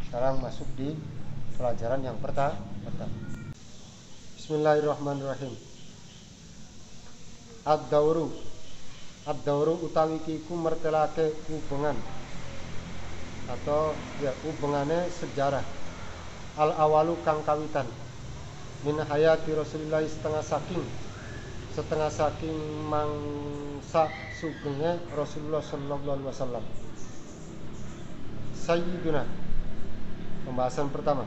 Sekarang masuk di pelajaran yang pertama. Bismillahirrahmanirrahim. Ad-dauru. Ad-dauru utawi kiku mertelake hubungan atau ya hubungane sejarah. Al-awalu kang kawitan min hayati Rasulillah setengah saking mangsa sugenge Rasulullah sallallahu alaihi wasallam. Sayyiduna, pembahasan pertama.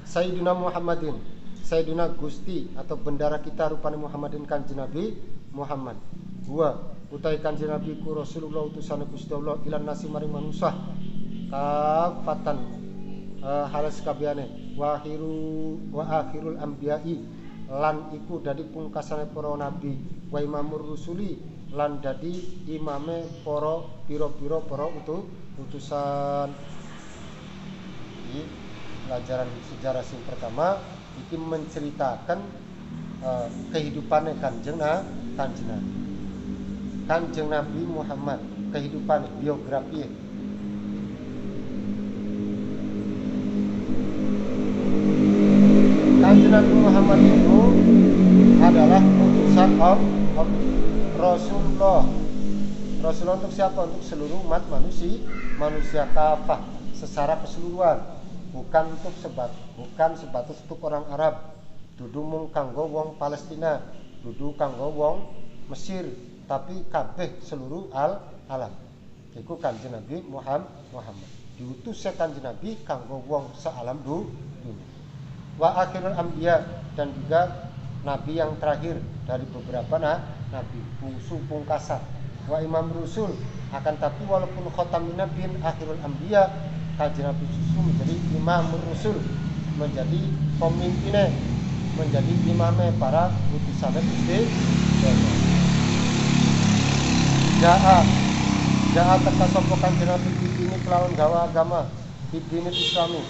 Sayyiduna Muhammadin, Sayyiduna Gusti atau bendara kita rupane Muhammadin kanjeng Nabi Muhammad. Gua utai kanjeng Nabi ku Rasulullah utusane Gusti Allah ilan nasi maring manusia kafatan halas kabehane wa akhirul anbiya'i lan iku dadi pungkasane para nabi wa imamur rusuli lan dadi imame para pira-pira para utusan. Ini pelajaran sejarah sing pertama iki menceritakan kehidupannya kanjeng Nabi Muhammad, kehidupan biografi. Kanjeng Nabi Muhammad itu adalah utusan Rasulullah. Rasulullah untuk siapa? Untuk seluruh umat manusia kafah secara keseluruhan, bukan sebatas untuk orang Arab, dudu mung kanggo wong Palestina, dudu kanggo wong Mesir, tapi kabeh seluruh alam. Iku kanjeng Nabi Muhammad. Diutus kanjeng Nabi kanggo wong sealam dunia. Wa akhirul anbiya, dan juga nabi yang terakhir dari beberapa nabi, pungkasan. Wa imam rusul, akan tapi walaupun khatamin nabiin akhirul anbiya, kanjeng Nabi susu menjadi imam rusul, menjadi pemimpinnya, menjadi imamnya para utusan Gusti. Ja'a teka sapa kanjeng Nabi ini kelawan gawa agama bidini Islami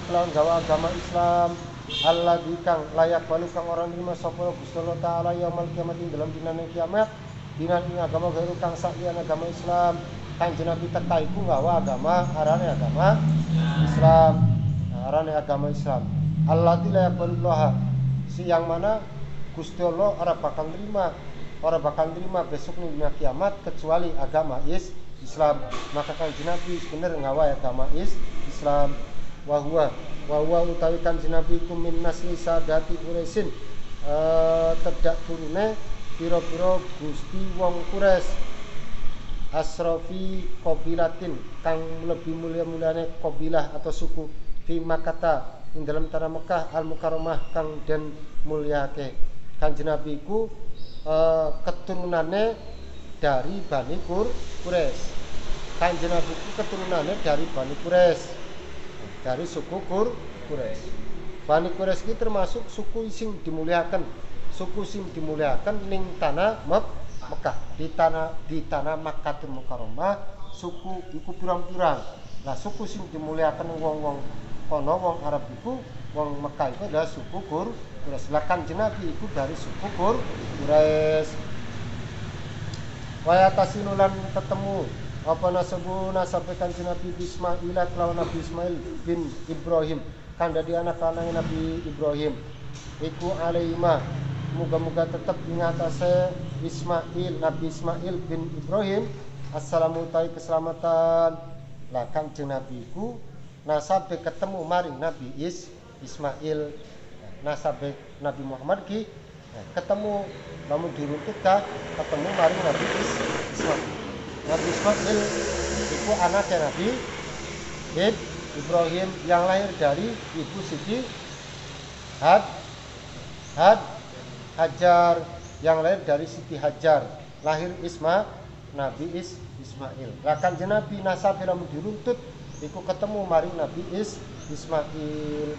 kelawan gawa agama Islam alladzi kang layak balu kang orang nrimo sapa Gusti Allah taala yaumul kiamat ing dalam dinane kiamat dinan ing agama gairu kang sakliyan agama Islam. Kanjeng Nabi teka iku gawa agama arane agama Islam alladzi layak balu si yang mana Gusti Allah ora bakal nerima besok ning dunia kiamat kecuali agama Islam. Maka kanjeng Nabi bener ngawa agama Islam. Wa huwa utawi kanjeng Nabi iku min nasli sadati Quraisyin, tedak turune pira-pira gusti wong Quraisy, asrofi qabilatin kang lebih mulia-muliane qabilah atau suku fi Makkah ing dalam tanah Mekah al Mukarramah kang den mulyake. Kanjeng Nabi iku keturunannya dari Bani Quraisy. Kanjeng Nabi iku keturunannya dari Bani Quraisy, dari suku Quraisy. Bani Quraisy iki termasuk suku sing dimuliakan ning tanah Mekah, di tanah Makkahul Mukarramah. Suku iku pirang-pirang. Nah, suku sing dimuliakan wong-wong kono, wong Arab iku, wong Mekah itu adalah suku Quraisy. Kanjeng Nabi iku dari suku Quraisy. Wa yatasinulan ketemu apa nasab kanjeng Nabi Ismail kelawan Nabi Ismail bin Ibrahim kan dadi anak lanang Nabi Ibrahim. Iku alaihima muga-muga tetep ing atase Nabi Ismail bin Ibrahim assalamu ta'i keselamatan. Lah kanjeng Nabi iku nasabe ketemu maring Nabi Ismail. Nasabe Nabi Muhammad ki ketemu namun diruntut ketemu maring Nabi Ismail. Nabi Ismail itu anaknya Nabi Ibrahim yang lahir dari ibu Siti Hajar, yang lahir dari Siti Hajar, lahir Nabi Ismail. Lah kanjeng Nabi nasabe namun diruntut iku ketemu maring Nabi Ismail.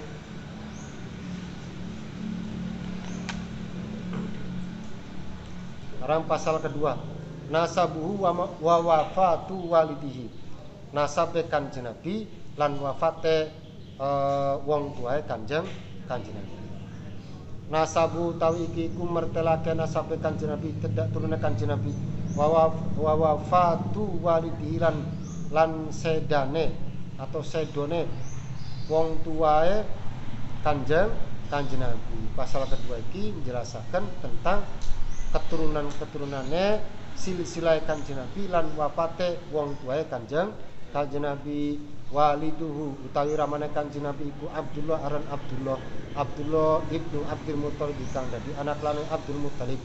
Sekarang pasal kedua, nasabuhu wa wafatu walidihi, nasabe kanjeng Nabi lan wafate wong tuae kanjeng Nabi. Nasabu tawi iki ku mertelake nasabe kanjeng Nabi, tedak turune kanjeng Nabi. Wa wafatu walidihi lan sedane atau sedone wong tuae Kanjeng Nabi. Pasal kedua iki menjelaskan tentang keturunan-keturunane silsilah Kanjeng Nabi lan wafate wong tuae Kanjeng Nabi. Waliduhu utawi ramane Kanjeng Nabi iku Abdullah aran Abdullah ibnu Abdul Muthalib kang dadi anak lanang Abdul Muthalib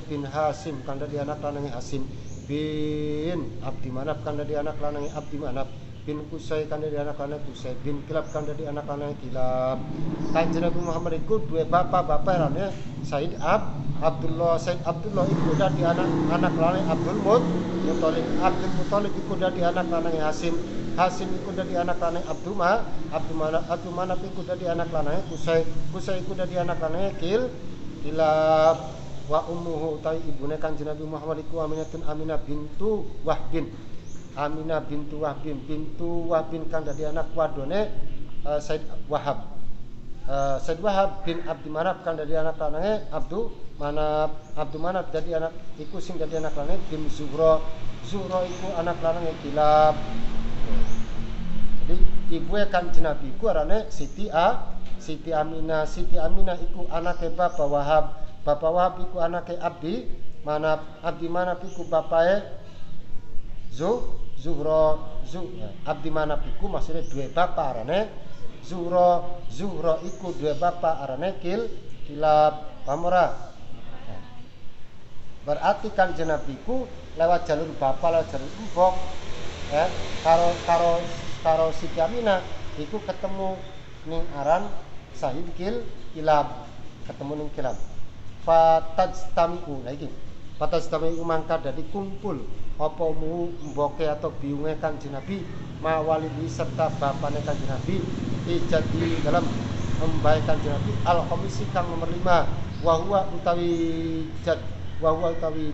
bin Hasim kang dadi anak lanang Hasim bin Abdi Manaf kang dadi anak lanang Abdi Manaf bin Qusay kang dadi anak lanang Qusay bin Kilab kang dadi anak lanang Kilab. Kanjeng Nabi Muhammad iku duwe bapak rane Said Abdullah iku dadi anak lanang Abdul Muthalib iku dadi anak lanang Hasim iku dadi anak lanang Abdu Manaf iku dadi anak lanang Qusay iku dadi anak lanang Kilab. Wa ummuhu utawi ibune Kanjeng Nabi Muhammad iku Aminah bintu Wahbin kang dadi anak wadone Said Wahab bin Abdi Manaf kang dadi anak lanange Abdu Manaf dadi anak iku sing dadi anak lanange bin Zuhra iku anak lanange Kilab. Jadi ibuke Kanjeng Nabi iku arane Siti Aminah iku anake Bapak Wahab iku anake Abdi Manaf iku bapake Zuhra. Abdi Manaf iku maksudnya duwe bapak arane Zuhra iku duwe bapak arane Kilab. Paham ora? Berarti Kanjeng Nabi iku lewat jalur bapak, lewat jalur mbok karo Siti Aminah iku ketemu ning aran Sahid Kilab, ketemu ning Kilab. Fatajtamiu mangka dadi kumpul apa mboke atau biunge Kanjeng Nabi mawalidi serta bapane Kanjeng Nabi ijadi dalam membae Kanjeng Nabi al-khamisi kang nomor 5 wa huwa utawi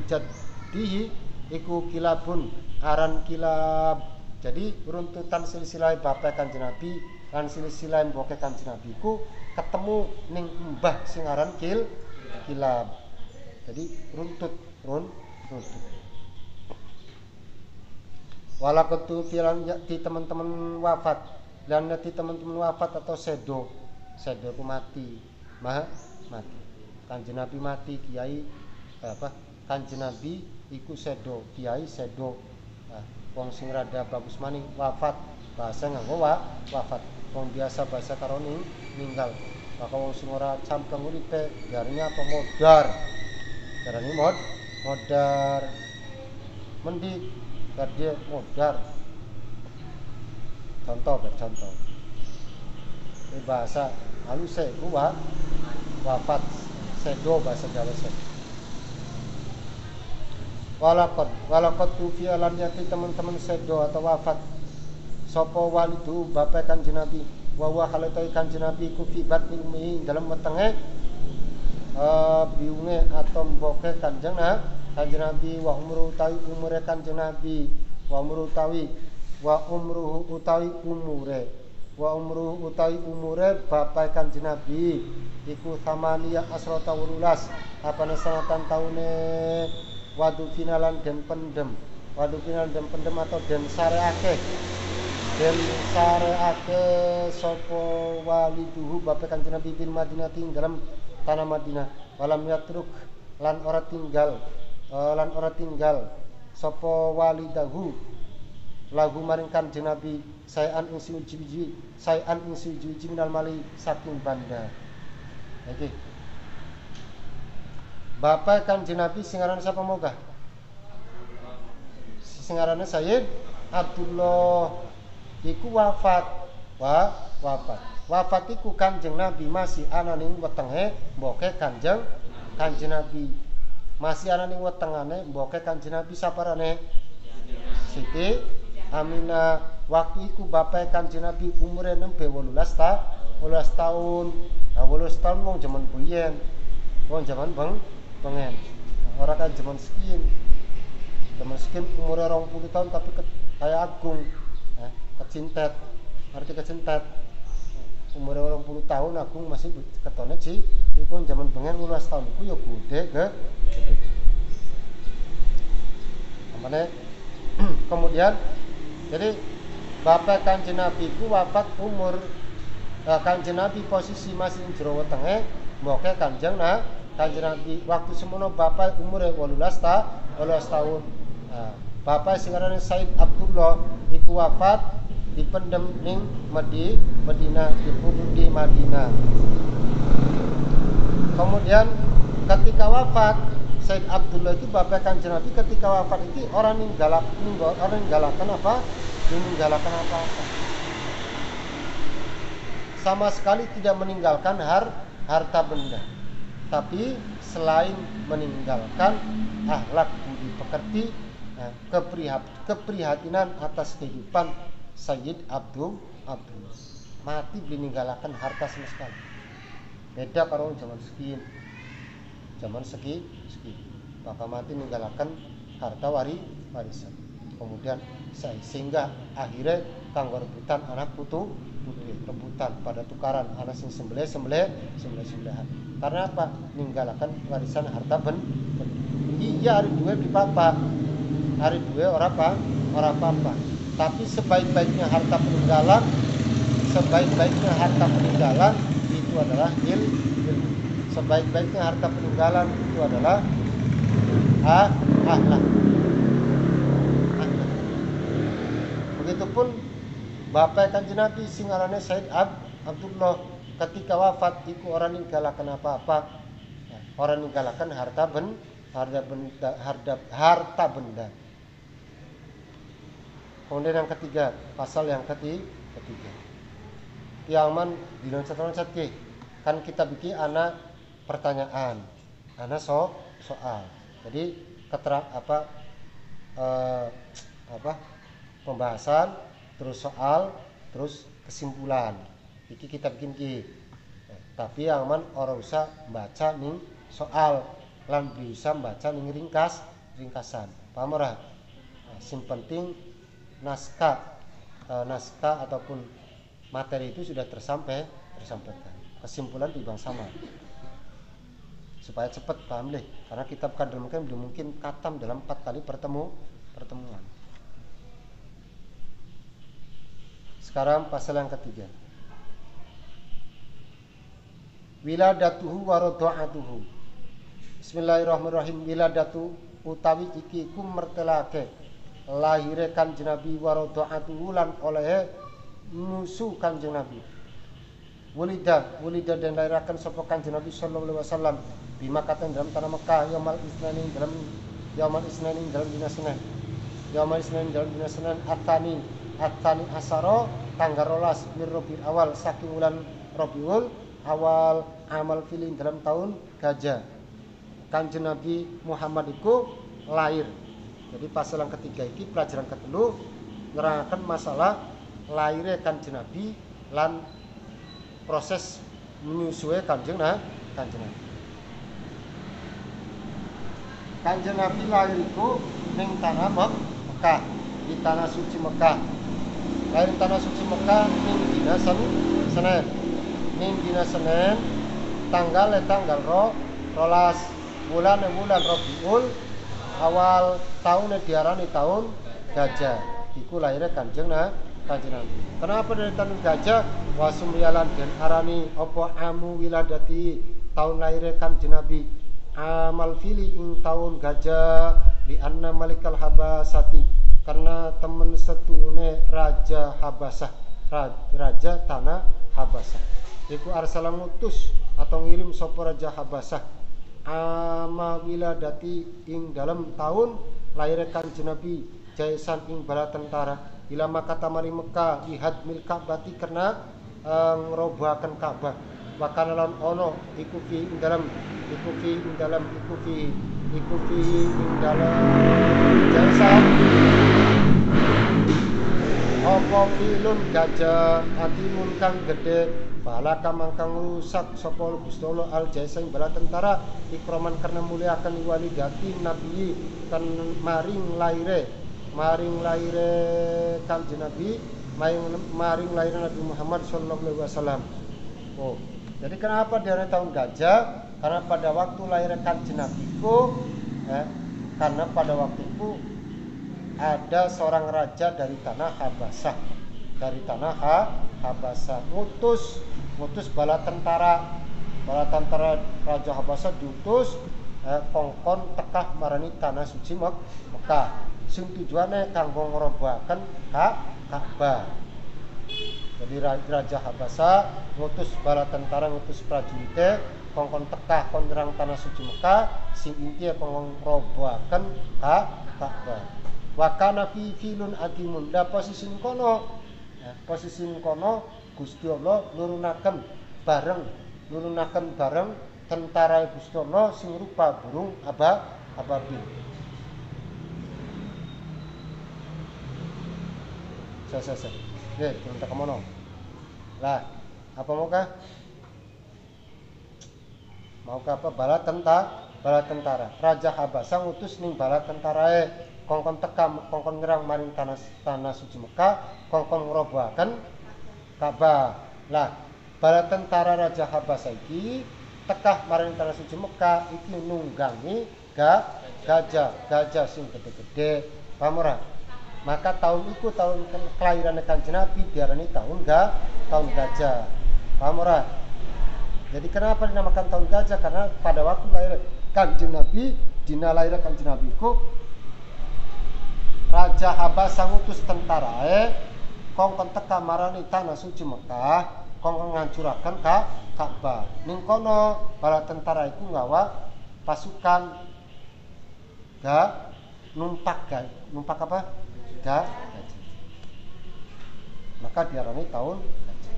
jaddihi iku Kilabun aran Kilab. Jadi runtutan silsilah bapak Kanjeng Nabi lan silsilah mboke Kanjeng Nabi iku ketemu ning mbah sing aran Kilab. Jadi runtut. Walaketu filan di teman-teman wafat dan di teman-teman wafat atau sedo ku mati. Kanjeng Nabi mati, kiai Kanjeng Nabi iku sedo, kiai sedo. Wong sing rada bagus maning wafat, bahasa nganggo wafat. Wong biasa bahasa karo ninggal. Maka wong sing ora campeng uripe diarani apa modar. Diarani modar. Mendi dia modar. Contoh. Ini bahasa halus wafat sedo bahasa Jawa sedo. Walakot tufi alam yati teman-teman sedo atau wafat sopo walidu bapak Kanjeng Nabi wa khalatai Kanjeng Nabi ku fi batni ummi dalam wetenge biunge atau mboke Kanjeng Nabi wa umruhu utawi umure Kanjeng Nabi wa umruhu utawi umure bapak Kanjeng Nabi iku thamaniyah asrota wululas apane sanatan taune wadu finalan den pendem atau den sareake sapa waliduhu bapak Kanjeng Nabi bin Madinah ing dalam tanah Madinah walam yatruk lan ora tinggal sapa walidahu lagu maring Kanjeng Nabi sayan ing suci minal mali saking banda. Oke. Bapak Kanjeng Nabi singarane sapa moga? Singarane Sayyid Abdullah iku wafat. Wafat iku Kanjeng Nabi masih ana ning wetenge mboke Kanjeng Nabi. Masih ana ning wetengane mboke Kanjeng Nabi saparane? Siti Aminah. Waktu iku bapak Kanjeng Nabi umure nembe 18 tahun. 18 tahun wong jaman biyen. Wong jaman pengen orang kan zaman sekian umurnya 20 tahun tapi kayak agung kecintet umurnya 20 tahun agung masih ketone sih itu zaman pengen 18 tahun itu ya gede ke kemudian jadi bapak Kanjeng Nabi ku wafat umur Kanjeng Nabi posisi masih jero wetenge, mboke Kanjeng Nabi waktu semono bapak umure 18 tahun. Bapak sing aranane Said Abdullah iku wafat dipendem ning Madinah, dikubur di Madinah. Kemudian ketika wafat Said Abdullah itu bapak Kanjeng Nabi ketika wafat itu orang ninggalakan apa-apa. Sama sekali tidak meninggalkan harta benda. Tapi selain meninggalkan akhlak budi pekerti, keprihatinan atas kehidupan Sayyid Abdul mati meninggalkan harta sama sekali. Beda karo zaman segi bapak mati meninggalkan harta warisan. Kemudian sehingga akhirnya kanggo rebutan anak putri rebutan pada tukaran anak sing sembelih. Karena apa? Ninggalakan warisan harta iya hari dua di papa. Hari dua orang apa. Tapi sebaik-baiknya harta peninggalan itu adalah ilmu. Sebaik-baiknya harta peninggalan itu adalah akhlak. Begitupun bapak Kanjeng Nabi sing arane Said Abdullah ketika wafat iku orang ninggalaken apa-apa. Orang ninggalaken harta benda. Kemudian yang ketiga, pasal yang ketiga. Kiaman diloncat-loncat ke. Kan kita bikin anak pertanyaan, anak soal. Jadi pembahasan, terus soal, terus kesimpulan. Iki kita bikin ki. Tapi yang man orang usah baca nih soal, lan bisa baca nih ringkasan. Paham ora? Sing penting naskah ataupun materi itu sudah tersampaikan. Kesimpulan timbang sama. Supaya cepat paham deh. Karena kitab Qadrul Mukim belum mungkin khatam dalam 4 kali pertemuan. Sekarang pasal yang ketiga. Wiladatuhu wa radha'atuhu. Bismillahirrahmanirrahim. Wiladatu utawi iki ku mertelake lahire Kanjeng Nabi wa radha'atuhu lan oleh nusu Kanjeng Nabi. Wulida dan lahirakan sapa Kanjeng Nabi sallallahu alaihi wasallam di Makkah dalam tanah Mekah yaumul isnain dalam dina Senin. Yaumul isnain dalam dina Senin atani asaro tanggal 12 Rabiul Awal saking bulan Rabiul Awal amal filin dalam tahun Gajah. Kanjeng Nabi Muhammad iku lahir. Jadi pasal yang ketiga iki pelajaran ketelu nerangkan masalah lahirnya Kanjeng Nabi lan proses menyusui Kanjeng Nabi. Kanjeng Nabi lahir iku ning tanah Mekah, di tanah suci Mekah. Lahir tanah suci Mekah ning dina Senin. Ning dina Senin tanggal 12 bulan Rabiul Awal tahun diarani tahun Gajah. Iku lahirnya Kanjeng Nabi. Kenapa dari tahun Gajah? Wasumrialan dan arani opo amu wiladati tahun lahirnya Kanjeng Nabi. Amal fili ing tahun Gajah di anna malikal habasati karena temen setune raja Habasah, raja tanah Habasah. Iku arsala ngutus atau ngirim sapa raja Habasah ama wiladati ing dalam tahun lahirnya Kanjeng Nabi jaisan ing bala tentara ila Makkah mari Mekah lihat mil Ka'bati karena ngerobohaken Ka'bah wakana lan ono iku fi ing dalam jaisan apa filun gajah atimun kang gede bala kamangkang rusak sapa Gusti Allah al jaising bala tentara ikroman karena muliakan walidati nabi kan maring laire Kanjeng Nabi maring laire Nabi Muhammad sallallahu alaihi wasallam. Oh, jadi kenapa dia tahun Gajah? Karena pada waktu lahir Kanjeng Nabi karena pada waktu itu ada seorang raja dari tanah Habasah dari tanah Habasa, ngutus bala tentara Raja Habasa diutus kongkon tekah marani tanah suci Mekah sing tujuane kanggo ngrobohaken Ka'bah. Jadi Raja Habasa ngutus bala tentara, ngutus prajurite kongkon tekah kon nyerang tanah suci Mekah sing inti kongkon ngrobohaken Ka'bah. Wa kana fi filun adimun, da posisi kono Gusti Allah nurunaken bareng tentara Gusti Allah sing rupa burung ababil. Saya. Oke, kita kemono. Lah, apa maukah? Maukah apa bala tentara. Raja Habasa ngutus ning bala tentarae kongkon nyerang maring tanah suci Mekah, kongkon ngrobohaken Ka'bah. Lah, bala tentara Raja Habasa iki tekah maring tanah suci Mekah iki nunggangi gajah sing gede-gede. Paham ora? Maka tahun itu tahun kelahiran Kanjeng Nabi diarani tahun gajah. Paham ora? Jadi kenapa dinamakan tahun gajah? Karena pada waktu lahir Kanjeng Nabi, dina lahir Kanjeng Nabi ku Raja Habasa ngutus tentarae kongkon teka marani tanah suci Mekah, kongkon ngancuraken Ka'bah. Ning kono bala tentara iku ngawa pasukan numpak apa? Gajah. Maka diarani tahun gajah.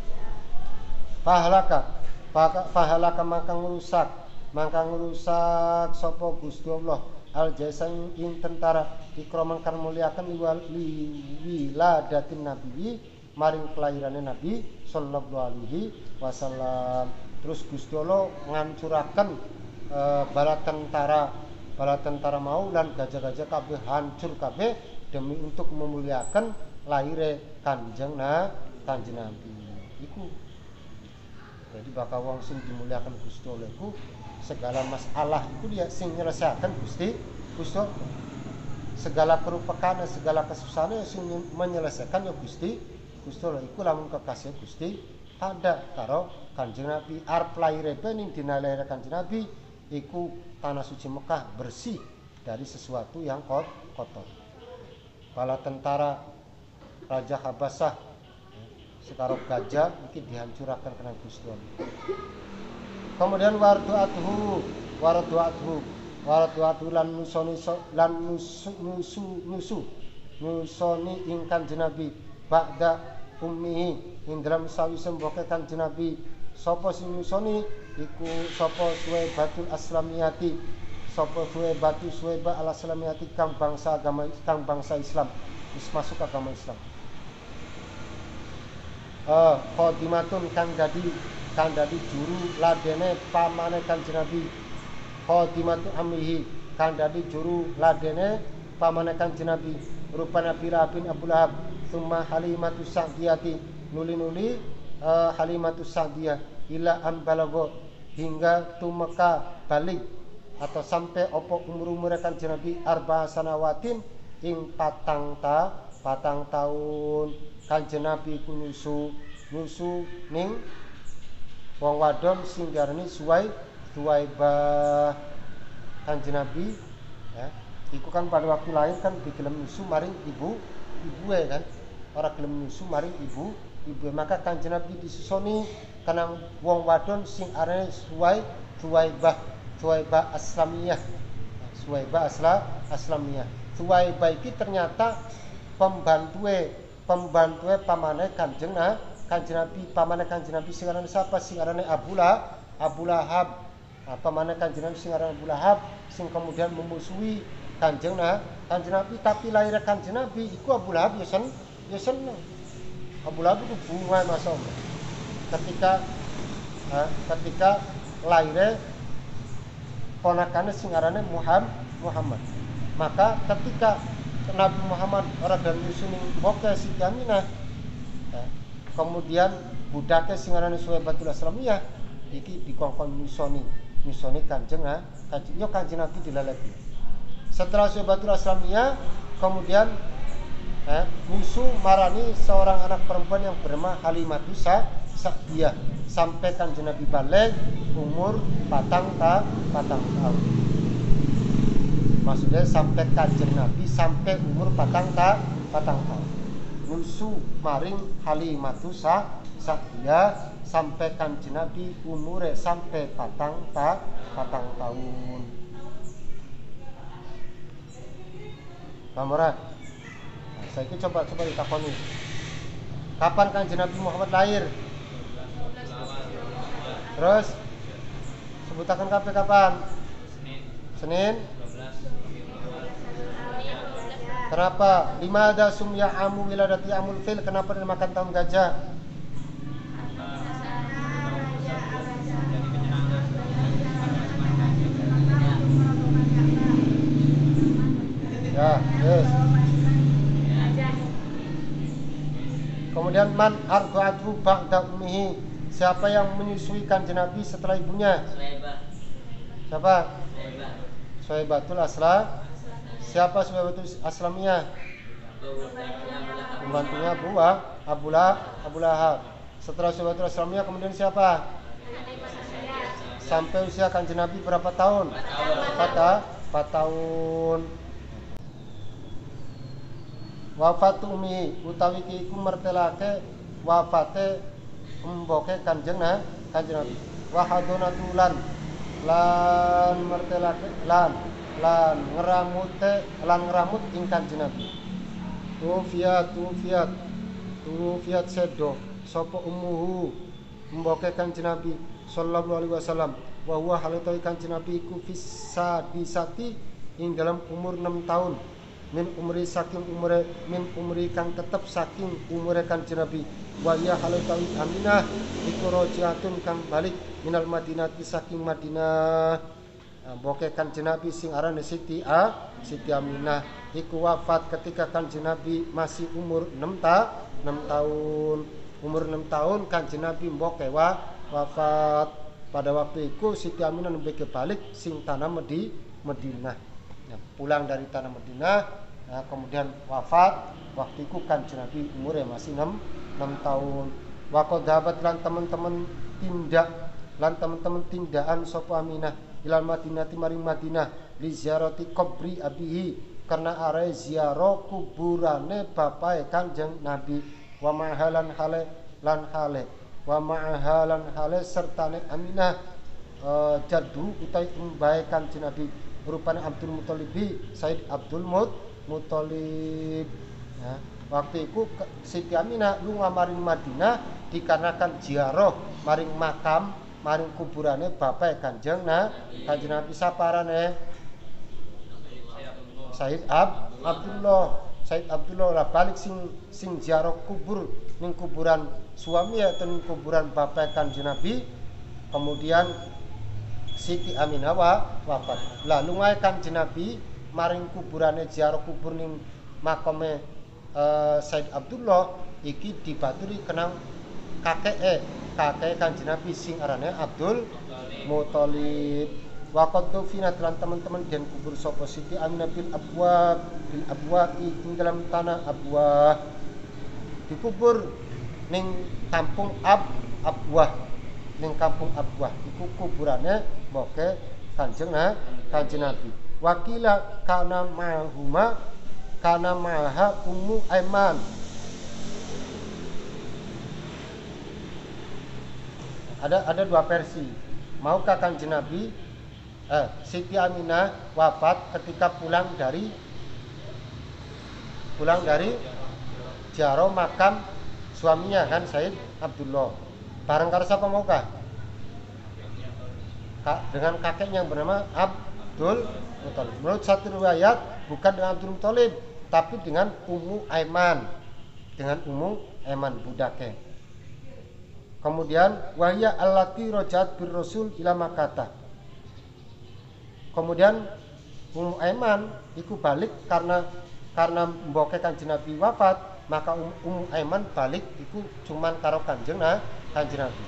Pahalaka mangka ngrusak sapa Gusti Allah al jaisan ing tentara ikroman kan muliakan wiladatin nabi maring kelahirane Nabi sallallahu alaihi wasallam. Terus Gusti Allah ngancuraken bala tentara mau lan gajah-gajah kabeh hancur kabeh demi untuk memuliakan lahire Kanjeng Nabi. Iku. Jadi bakal wong sing dimuliakan Gusti Allah iku segala masalah iku dia sing nyelesaken Gusti Allah. Segala kerupakan, segala kesusahan sing menyelesaikan ya Gusti Allah. Iku lamun kekasih Gusti ada karo Kanjeng Nabi. Arep lahire ning dina lahir Kanjeng Nabi iku tanah suci Mekah bersih dari sesuatu yang kotor. Bala tentara Raja Habasah sekarang gajah iki dihancurkan kena Gusti Allah. Kemudian warduatuhu lan nusoni ing Kanjeng Nabi ba'da ummihi ing dalam sawise mboke Kanjeng Nabi. Sapa sing nusoni iku sapa Suwaibatul Aslamiyati, sapa Suwaiba al Aslamiyati kang bangsa Islam, wis masuk agama Islam. Khadimatun kang dadi juru ladene pamane Kanjeng Nabi. Khadimatu amrihi kang dadi juru ladene pamane Kanjeng Nabi. Rupana Birabin Abu Lahab, summa Halimatu Sa'diyati, nuli Halimatu Sa'diyah ila an balagha hingga tumeka balik atau sampai opo umur Kanjeng Nabi arba sanawatin ing patang tahun. Kanjeng Nabi ku nyusu ning wong wadon sing diarani Suwaibah. Kanjeng Nabi ya, iku kan pada waktu lahir kan digelem nyusu maring ibuke kan, ora gelem nyusu maring ibu. Maka Kanjeng Nabi disusoni kanang wong wadon sing arane Suwaibah Aslamiyah. Suwaibah Aslamiyah. Suwaibah iki ternyata pembantuwe pamane Kanjeng Nabi. Pamane Kanjeng Nabi sing arane sapa? Sing arane Abu Lahab. Pamane Kanjeng Nabi sing arane Abu Lahab sing kemudian memusuhi Kanjeng Nabi. Tapi lahir Kanjeng Nabi iku Abu Lahab ya seneng. Abu Lahab itu bunga masa ketika lahir ponakane sing arane Muhammad. Maka ketika Nabi Muhammad orang dan nyusuni boke Siti Aminah, kemudian budake sing arane Suwaibatul Aslamiyah iki dikongkon nyusoni Kanjeng Nabi dilaleki. Setelah Suwaibatul Aslamiyah kemudian Musuh marani seorang anak perempuan yang bernama Halimatus Sa'diyah sampai Kanjeng Nabi balik umur patang tahun. Maksudnya sampai Kanjeng Nabi sampai umur patang tahun. Musuh maring Halimatus Sa'diyah sampai Kanjeng Nabi umure sampai patang tahun. Paham ora? Saya coba ditakoni. Kapan Kanjeng Nabi Muhammad lahir? Terus sebutakan kapan? Senin. Kenapa? Limada sumya amu wiladati amul fil? Kenapa dinamakan tahun gajah? Ya, yes. Kemudian man arda'atu ba'da ummihi, siapa yang menyusui Kanjeng Nabi setelah ibunya? Siapa? Suwaibatul Aslam. Siapa Suwaibatul Aslamiyah? Pembantunya Abu Lahab. Setelah Suwaibatul Aslamiyah kemudian siapa? Sampai usia Kanjeng Nabi berapa tahun? 4 tahun. Wafatu ummi utawi ki iku mertelake wafate emboke Kanjeng Nabi. Wa hadonatulan lan mertelake lan ngeramut ing Kanjeng Nabi. Tufiat sedo sapa ummuhu emboke Kanjeng Nabi sallallahu alaihi wasallam wa huwa halatawi Kanjeng Nabi iku fisati ing dalam umur 6 tahun. Min umri kang tetep saking umure Kanjeng Nabi wa ya halatawi Aminah iku rojiatun kang balik minal Madinati saking Madinah. Boke Kanjeng Nabi sing arane Siti Aminah iku wafat ketika Kanjeng Nabi masih umur 6 tahun. Umur 6 tahun Kanjeng Nabi mboke wafat. Pada waktu itu Siti Aminah nembe balik sing tanah Madinah. Pulang dari tanah Madinah, kemudian wafat. Waktu itu Kanjeng Nabi umurnya masih 6 tahun. Waqad dhahabat lan teman-teman tindakan sapa Aminah ilal Madinati maring Madinah li ziarati qabri abihi karena are ziarah kuburane bapae Kanjeng Nabi wa ma'halan hale sertane Aminah jaddu utai mbae Kanjeng Nabi rupane Abdul Muthalibi Said Abdul Muthalib. Ya, waktu itu Siti Aminah lunga maring Madinah dikarenakan ziarah maring makam maring kuburane bapak Kanjeng Nabi saparane Said Abdullah lah balik sing ziarah kubur ning kuburan suami atau ning kuburan bapak Kanjeng Nabi. Kemudian Siti Aminah wafat. Lah lungae Kanjeng Nabi maring kuburane ziarah kubur ning makame Said Abdullah iki dibaturi kenang kakek Kanjeng Nabi sing arane Abdul Muthalib. Waqad tufinat lan teman-teman den kubur sapa Siti Aminah bil abwa ing dalam tanah Abwah. Dikubur ning kampung Abwah. Ning kampung Abwah iku kuburane boke Kanjeng Nabi. Wakila kana maha Ummu Aiman. Ada dua versi. Maukah Kanjeng Nabi Siti Aminah wafat ketika pulang dari ziarah makam suaminya kan Said Abdullah. Bareng karo sapa maukah? Dengan kakeknya yang bernama Abdul Muthalib. Menurut satu riwayat bukan dengan Abdul Muthalib, tapi dengan Ummu Aiman. Dengan Ummu Aiman budake. Kemudian wahya allati rajat bir rasul ila Makkah. Kemudian Ummu Aiman iku balik karena mboke Kanjeng Nabi wafat, maka Ummu Aiman balik iku cuman karo Kanjeng Nabi.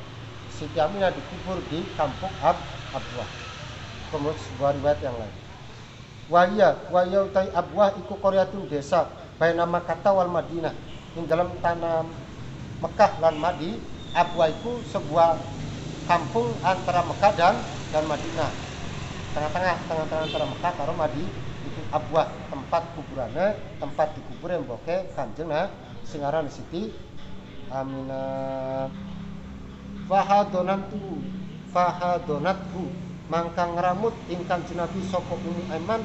Siti Aminah dikubur di kampung Abwah. Kemudian sebuah riwayat yang lain. Wahya utai Abwah iku qaryatun desa baina Makkah wal Madinah ing dalam tanah Mekah lan Madi. Abwa iku sebuah kampung antara Mekah dan Madinah. Tengah-tengah antara Mekah karo Madi itu Abwa, tempat kuburannya, tempat dikubur yang boke Kanjeng sing aran Siti Aminah. Fahadonathu mangkang ngramut ing Kanjeng Nabi sapa Ummu Aiman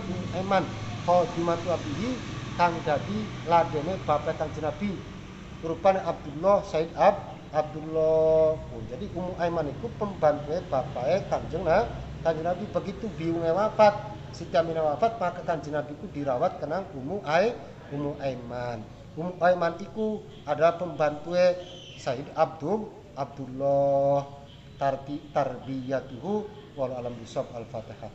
qadimatu abihi kang dadi ladene bapak Kanjeng Nabi rupane Abdullah Said Abdullah. Jadi Ummu Aiman itu pembantu bapake Kanjeng Nabi. Begitu biungnya wafat, Siti Aminah wafat, maka Kanjeng Nabi itu dirawat kenang Ummu Aiman. Ummu Aiman itu adalah pembantu Said Abdullah tarbiyatuhu wal alam bisab al-Fatihah.